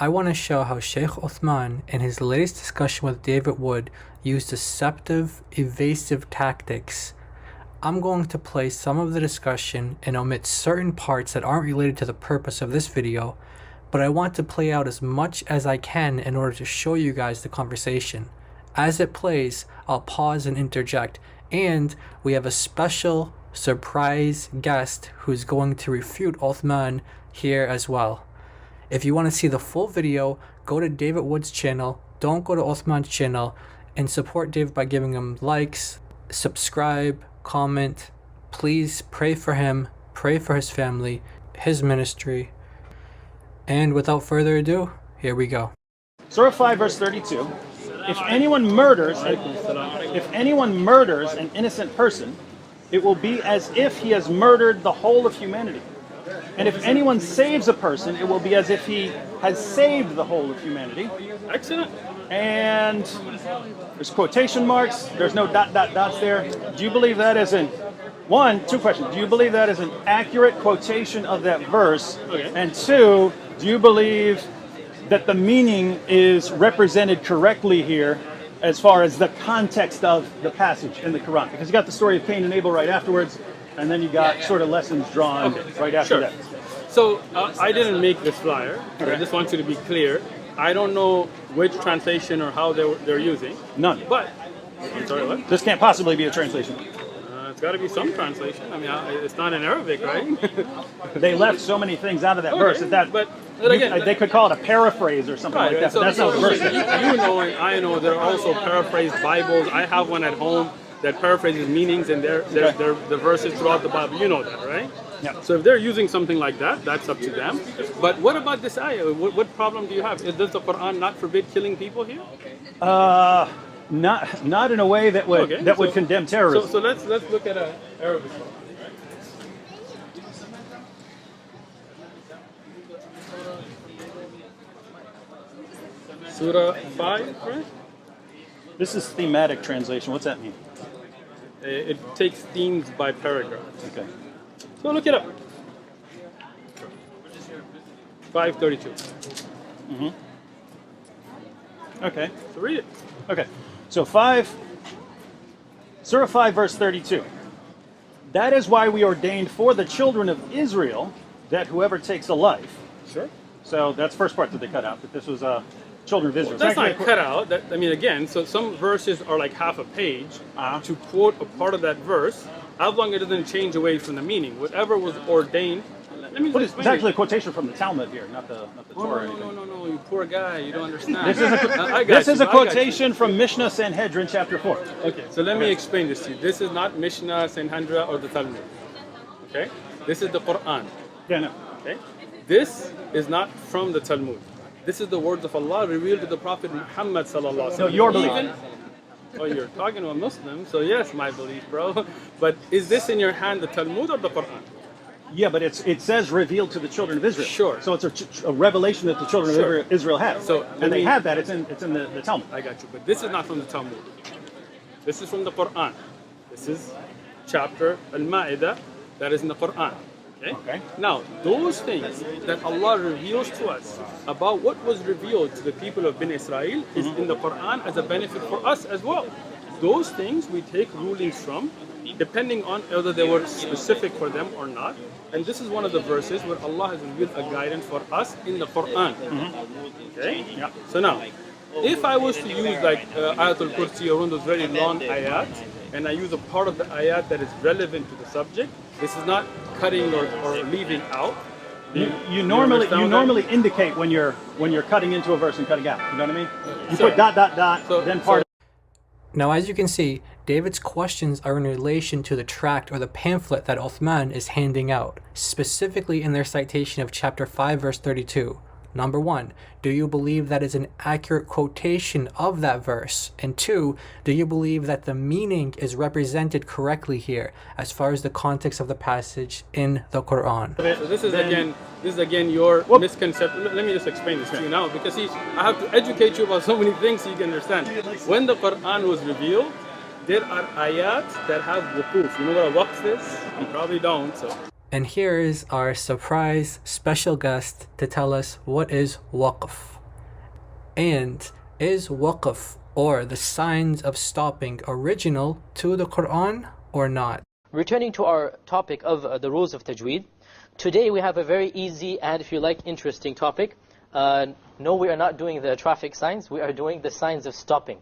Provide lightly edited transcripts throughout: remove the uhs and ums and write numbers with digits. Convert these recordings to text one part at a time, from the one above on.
I want to show how Shaykh Uthman, in his latest discussion with David Wood, used deceptive, evasive tactics. I'm going to play some of the discussion and omit certain parts that aren't related to the purpose of this video, but I want to play out as much as I can in order to show you guys the conversation. As it plays, I'll pause and interject, and we have a special surprise guest who's going to refute Uthman here as well. If you want to see the full video, go to David Wood's channel, don't go to Uthman's channel, and support David by giving him likes, subscribe, comment. Please pray for him, pray for his family, his ministry. And without further ado, here we go. Surah 5 verse 32, if anyone murders an innocent person, it will be as if he has murdered the whole of humanity. And if anyone saves a person, it will be as if he has saved the whole of humanity. Excellent. And there's quotation marks, there's no dots there. Do you believe that is two questions. Do you believe that is an accurate quotation of that verse? Okay. And two, do you believe that the meaning is represented correctly here as far as the context of the passage in the Quran? Because you got the story of Cain and Abel right afterwards, and then you got sort of lessons drawn right after that. So I didn't make this flyer. Okay. I just want you to be clear. I don't know which translation or how they're using. None. But, I'm sorry, what? This can't possibly be a translation. It's got to be some translation. I mean, it's not in Arabic, right? They left so many things out of that verse but again, they could call it a paraphrase or something like that. So, but that's not the verse. you know and I know there are also paraphrased Bibles. I have one at home that paraphrases meanings and the verses throughout the Bible. You know that, right? Yeah. So if they're using something like that, that's up to them. But what about this ayah? What problem do you have? Does the Quran not forbid killing people here? Not in a way that would condemn terrorism. So let's look at an Arabic one. Surah 5, right? This is thematic translation. What's that mean? It takes themes by paragraph. Okay. So look it up. 532. Mm-hmm. Okay. So read it. Okay. So Surah 5 verse 32. That is why we ordained for the children of Israel that whoever takes a life. Sure. So that's first part that they cut out, that this was children of Israel. That's not cut out. I mean, again, so some verses are like half a page. To quote a part of that verse, as long as it doesn't change away from the meaning. Whatever was ordained. Let me it's actually a quotation from the Talmud here, not the Torah. No, you poor guy. You don't understand. This is a quotation from Mishnah Sanhedrin, chapter 4. Okay, so let me explain this to you. This is not Mishnah, Sanhedrin, or the Talmud. Okay? This is the Quran. Yeah, no. Okay? This is not from the Talmud. This is the words of Allah revealed to the Prophet Muhammad sallallahu alaihi wasallam. No, your belief. Oh, you're talking to a Muslim, so yes, my belief, bro. But is this in your hand, the Talmud or the Quran? Yeah, but it says revealed to the children of Israel. Sure. So it's a revelation that the children of Israel have. So and they have that. It's in the Talmud. I got you. But this is not from the Talmud. This is from the Quran. This is chapter Al-Ma'idah that is in the Quran. Okay? Now, those things that Allah reveals to us about what was revealed to the people of Bani Israel is in the Quran as a benefit for us as well. Those things we take rulings from, depending on whether they were specific for them or not. And this is one of the verses where Allah has revealed a guidance for us in the Quran. Okay? Yeah. So now, if I was to use like Ayatul Kursi or one of those very long ayat, and I use a part of the ayat that is relevant to the subject, this is not cutting or leaving out. You normally indicate when you're cutting into a verse and cutting out. You know what I mean? You put ... then part. Now, as you can see, David's questions are in relation to the tract or the pamphlet that Uthman is handing out, specifically in their citation of chapter 5 verse 32. Number 1, do you believe that is an accurate quotation of that verse? And 2, do you believe that the meaning is represented correctly here as far as the context of the passage in the Quran? So this is again your misconception. Let me just explain this to you now, because see, I have to educate you about so many things so you can understand. When the Quran was revealed, there are ayat that have wukuf. You know what a waqf is? You probably don't. So And here is our surprise special guest to tell us what is waqf. And is waqf, or the signs of stopping, original to the Quran or not? Returning to our topic of the rules of tajweed, today we have a very easy and, if you like, interesting topic. No, we are not doing the traffic signs, we are doing the signs of stopping.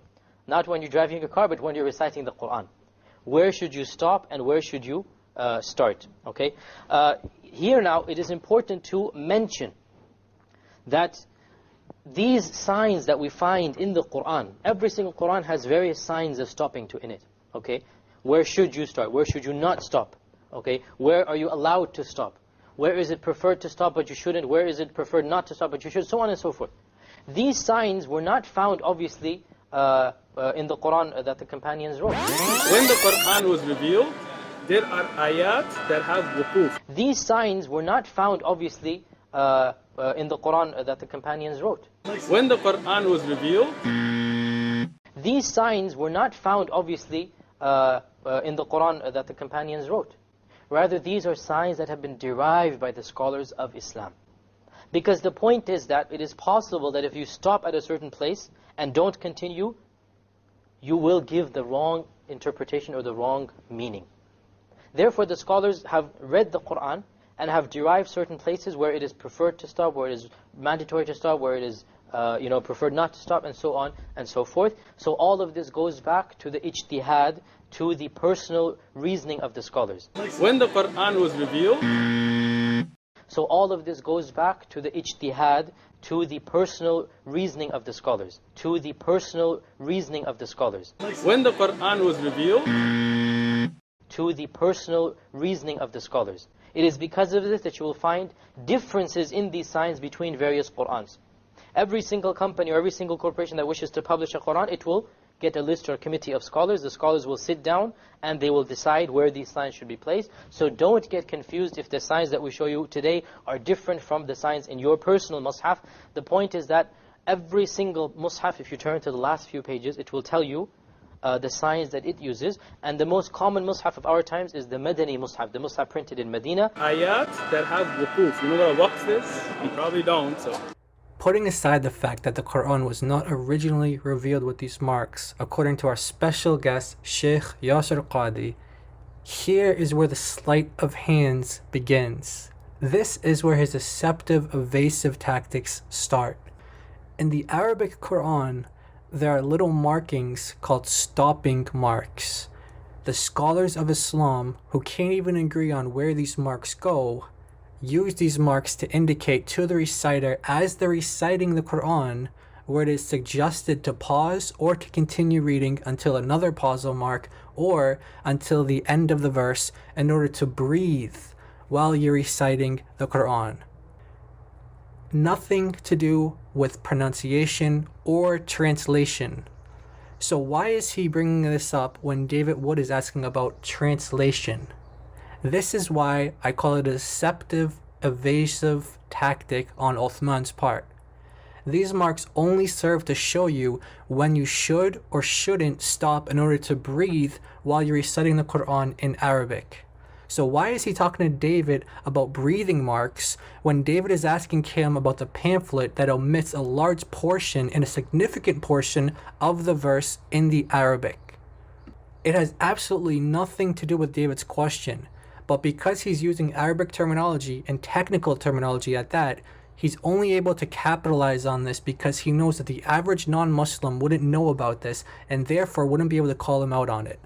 Not when you're driving a car, but when you're reciting the Quran. Where should you stop and where should you start? Okay. Here now, it is important to mention that these signs that we find in the Quran, every single Quran has various signs of stopping in it. Okay. Where should you start? Where should you not stop? Okay. Where are you allowed to stop? Where is it preferred to stop but you shouldn't? Where is it preferred not to stop but you should? So on and so forth. These signs were not found, obviously, in the Quran that the companions wrote. When the Quran was revealed, there are ayat that have wuquf. These signs were not found, obviously, in the Quran that the companions wrote. When the Quran was revealed, these signs were not found, obviously, in the Quran that the companions wrote. Rather, these are signs that have been derived by the scholars of Islam. Because the point is that it is possible that if you stop at a certain place and don't continue, you will give the wrong interpretation or the wrong meaning. Therefore, the scholars have read the Quran and have derived certain places where it is preferred to stop, where it is mandatory to stop, where it is preferred not to stop, and so on and so forth. So all of this goes back to the ijtihad, to the personal reasoning of the scholars. When the Quran was revealed, so all of this goes back to the ijtihad, to the personal reasoning of the scholars. To the personal reasoning of the scholars. When the Quran was revealed, to the personal reasoning of the scholars. It is because of this that you will find differences in these signs between various Qur'ans. Every single company or every single corporation that wishes to publish a Qur'an, it will get a list or a committee of scholars. The scholars will sit down and they will decide where these signs should be placed. So don't get confused if the signs that we show you today are different from the signs in your personal mushaf. The point is that every single mushaf, if you turn to the last few pages, it will tell you the signs that it uses. And the most common mushaf of our times is the Madani mushaf, the mushaf printed in Medina. ayat that have wuquf. You know what a waqf is? You probably don't, so... Putting aside the fact that the Quran was not originally revealed with these marks, according to our special guest, Shaykh Yasir Qadi, here is where the sleight of hands begins. This is where his deceptive, evasive tactics start. In the Arabic Quran, there are little markings called stopping marks. The scholars of Islam, who can't even agree on where these marks go, use these marks to indicate to the reciter as they're reciting the Quran where it is suggested to pause or to continue reading until another pausal mark or until the end of the verse in order to breathe while you're reciting the Quran. Nothing to do with pronunciation or translation. So why is he bringing this up when David Wood is asking about translation? This is why I call it a deceptive, evasive tactic on Uthman's part. These marks only serve to show you when you should or shouldn't stop in order to breathe while you're reciting the Quran in Arabic. So why is he talking to David about breathing marks when David is asking him about the pamphlet that omits a large portion and a significant portion of the verse in the Arabic? It has absolutely nothing to do with David's question. But because he's using Arabic terminology and technical terminology at that, he's only able to capitalize on this because he knows that the average non-Muslim wouldn't know about this and therefore wouldn't be able to call him out on it.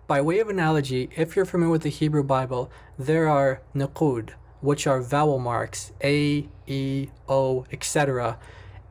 By way of analogy, if you're familiar with the Hebrew Bible, there are nuqud, which are vowel marks, A, E, O, etc.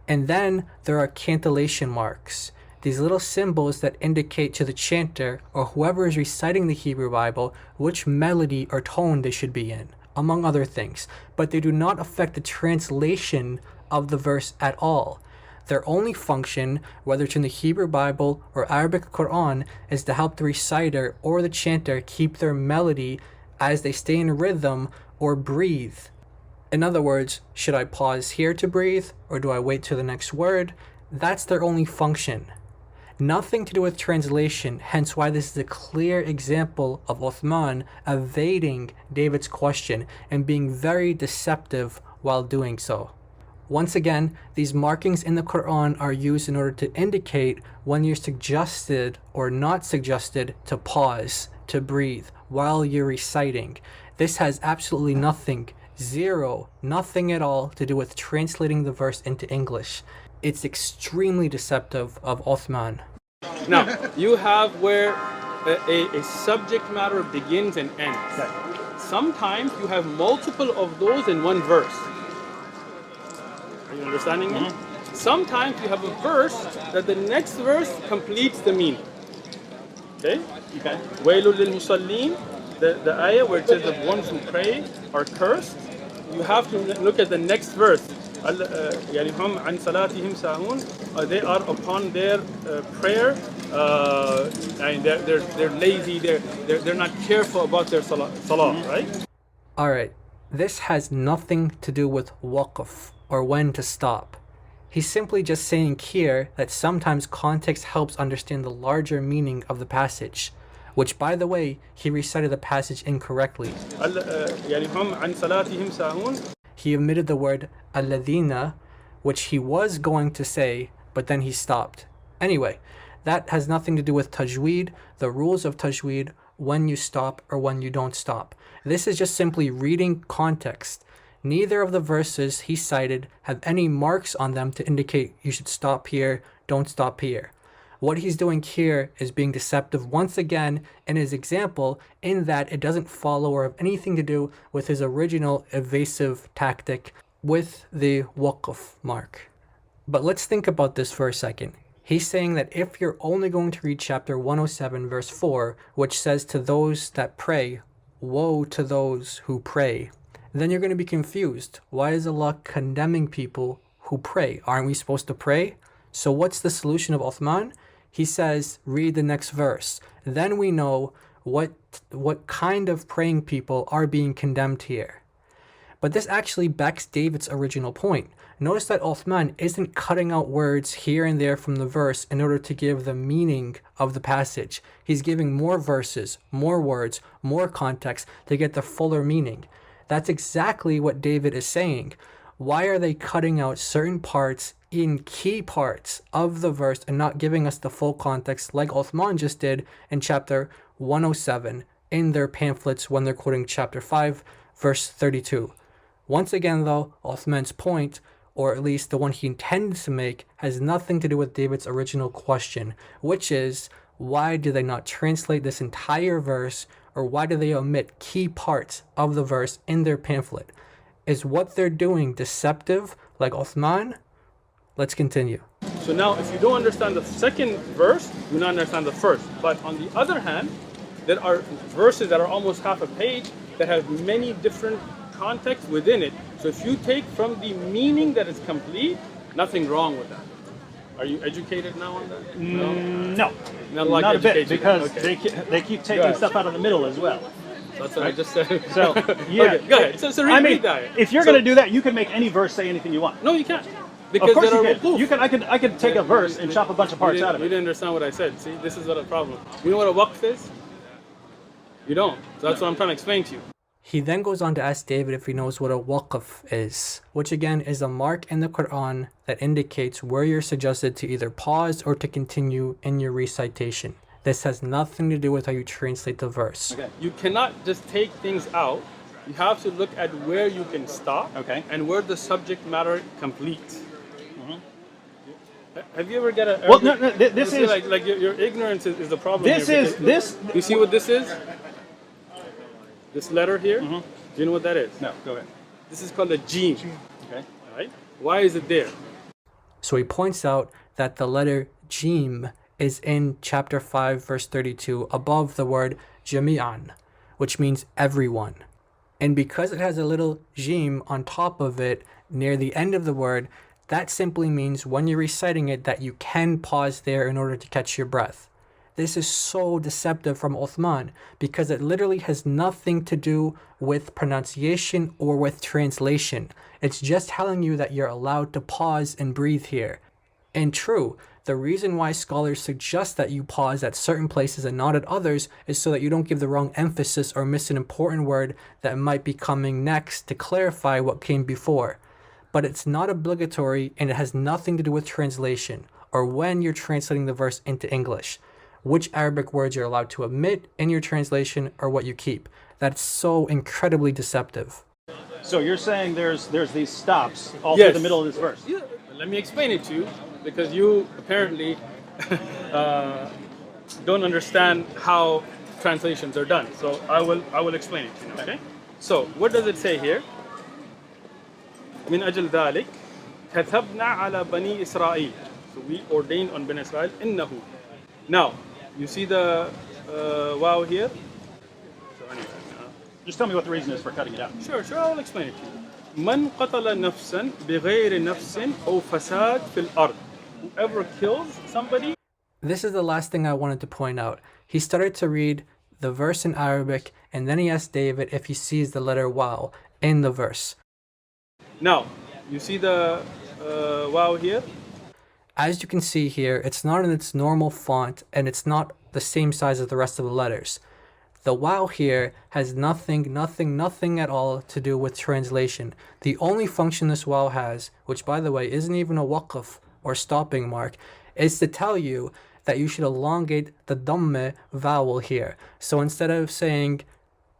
And then there are cantillation marks. These little symbols that indicate to the chanter or whoever is reciting the Hebrew Bible which melody or tone they should be in, among other things. But they do not affect the translation of the verse at all. Their only function, whether it's in the Hebrew Bible or Arabic Quran, is to help the reciter or the chanter keep their melody as they stay in rhythm or breathe. In other words, should I pause here to breathe or do I wait till the next word? That's their only function. Nothing to do with translation, hence why this is a clear example of Uthman evading David's question and being very deceptive while doing so. Once again, these markings in the Quran are used in order to indicate when you're suggested or not suggested to pause, to breathe while you're reciting. This has absolutely nothing, zero, nothing at all to do with translating the verse into English. It's extremely deceptive of Uthman. Now, you have where a subject matter begins and ends. Sometimes you have multiple of those in one verse. Are you understanding me? Sometimes you have a verse that the next verse completes the meaning. Okay? Wailul lil musallin, the ayah where it says the ones who pray are cursed. You have to look at the next verse. يعني هم عن صلاتهم ساهون. They are upon their prayer. And they're lazy. They're not careful about their salah, right? All right. This has nothing to do with waqf or when to stop. He's simply just saying here that sometimes context helps understand the larger meaning of the passage, which, by the way, he recited the passage incorrectly. يعني هم عن صلاتهم ساهون. He omitted the word alladhina, which he was going to say, but then he stopped. Anyway, that has nothing to do with tajweed, the rules of tajweed, when you stop or when you don't stop. This is just simply reading context. Neither of the verses he cited have any marks on them to indicate you should stop here, don't stop here. What he's doing here is being deceptive once again in his example, in that it doesn't follow or have anything to do with his original evasive tactic with the waqf mark. But let's think about this for a second. He's saying that if you're only going to read chapter 107 verse 4, which says to those that pray, woe to those who pray, then you're going to be confused. Why is Allah condemning people who pray? Aren't we supposed to pray? So what's the solution of Uthman? He says, read the next verse. Then we know what kind of praying people are being condemned here. But this actually backs David's original point. Notice that Uthman isn't cutting out words here and there from the verse in order to give the meaning of the passage. He's giving more verses, more words, more context to get the fuller meaning. That's exactly what David is saying. Why are they cutting out certain parts in key parts of the verse and not giving us the full context like Uthman just did in chapter 107 in their pamphlets when they're quoting chapter 5 verse 32? Once again though, Uthman's point, or at least the one he intended to make, has nothing to do with David's original question, which is, why do they not translate this entire verse, or why do they omit key parts of the verse in their pamphlet? Is what they're doing deceptive like Uthman? Let's continue. So now if you don't understand the second verse, you don't understand the first. But on the other hand, there are verses that are almost half a page that have many different contexts within it. So if you take from the meaning that is complete, nothing wrong with that. Are you educated now on that? No, Not like not a bit, educated. because Okay. they keep taking stuff out of the middle as well. That's what I just said. So, yeah. Okay, go ahead. So read, I mean, read that. if you're going to do that, you can make any verse say anything you want. No, you can't. Of Because course there you are can. You can. I could take a verse and chop a bunch of parts out of You it. didn't understand what I said. See, this is what a problem. You know what a waqf is? You don't. So that's what I'm trying to explain to you. He then goes on to ask David if he knows what a waqf is, which again is a mark in the Quran that indicates where you're suggested to either pause or to continue in your recitation. This has nothing to do with how you translate the verse. Okay. You cannot just take things out. You have to look at where you can stop, Okay. and where the subject matter completes. Have you ever got a? Well, no, this see, is like your ignorance is the problem. this here, is because- this. You see what this is? This letter here. Do you know what that is? No, go ahead. This is called a jim. Okay. Right? Why is it there? So he points out that the letter jim is in chapter 5 verse 32 above the word jami'an, which means everyone. And because it has a little jim on top of it near the end of the word, that simply means when you're reciting it that you can pause there in order to catch your breath. This is so deceptive from Uthman because it literally has nothing to do with pronunciation or with translation. It's just telling you that you're allowed to pause and breathe here. And true, the reason why scholars suggest that you pause at certain places and not at others is so that you don't give the wrong emphasis or miss an important word that might be coming next to clarify what came before. But it's not obligatory, and it has nothing to do with translation or when you're translating the verse into English, which Arabic words you're allowed to omit in your translation or what you keep. That's so incredibly deceptive. So you're saying there's these stops all through the middle of this verse. Yeah, let me explain it to you, because you apparently don't understand how translations are done. So I will explain it to you. Okay. So what does it say here? من أجل ذلك كتبنا على بني إسرائيل. So we ordained on Bani Israel إنه. Now you see the wow here. So anyway, Just tell me what the reason is for cutting it out. Sure, I'll explain it to you. من قتل نفسا بغير نفس أو فساد في الأرض. Whoever kills somebody. This is the last thing I wanted to point out. He started to read the verse in Arabic, and then he asked David if he sees the letter waw in the verse. Now, you see the wow here? As you can see here, it's not in its normal font, and it's not the same size as the rest of the letters. The waw here has nothing at all to do with translation. The only function this waw has, which by the way isn't even a waqf or stopping mark, is to tell you that you should elongate the dhammeh vowel here. So instead of saying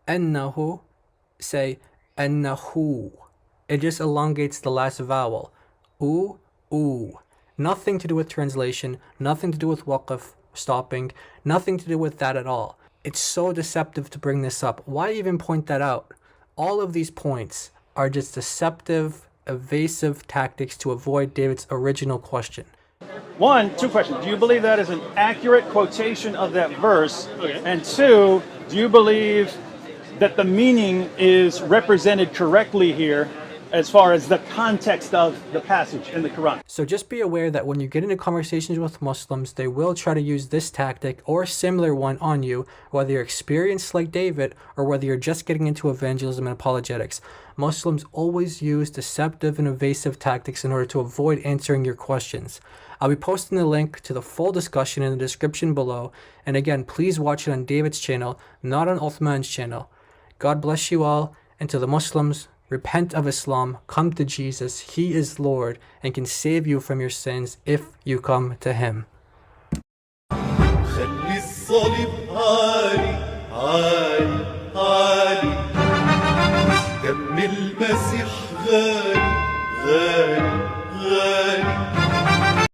annahu, say annahu. It just elongates the last vowel. Ooh. Nothing to do with translation, nothing to do with waqf, stopping, nothing to do with that at all. It's so deceptive to bring this up. Why even point that out? All of these points are just deceptive, evasive tactics to avoid David's original question. Two questions. Do you believe that is an accurate quotation of that verse? Okay. And two, do you believe that the meaning is represented correctly here as far as the context of the passage in the Quran? So just be aware that when you get into conversations with Muslims, they will try to use this tactic or a similar one on you, whether you're experienced like David or whether you're just getting into evangelism and apologetics. Muslims always use deceptive and evasive tactics in order to avoid answering your questions. I'll be posting the link to the full discussion in the description below. And again, please watch it on David's channel, not on Uthman's channel. God bless you all, and to the Muslims, repent of Islam, come to Jesus. He is Lord and can save you from your sins if you come to Him. خلي الصليب عالي عالي عالي دم المسيح غالي غالي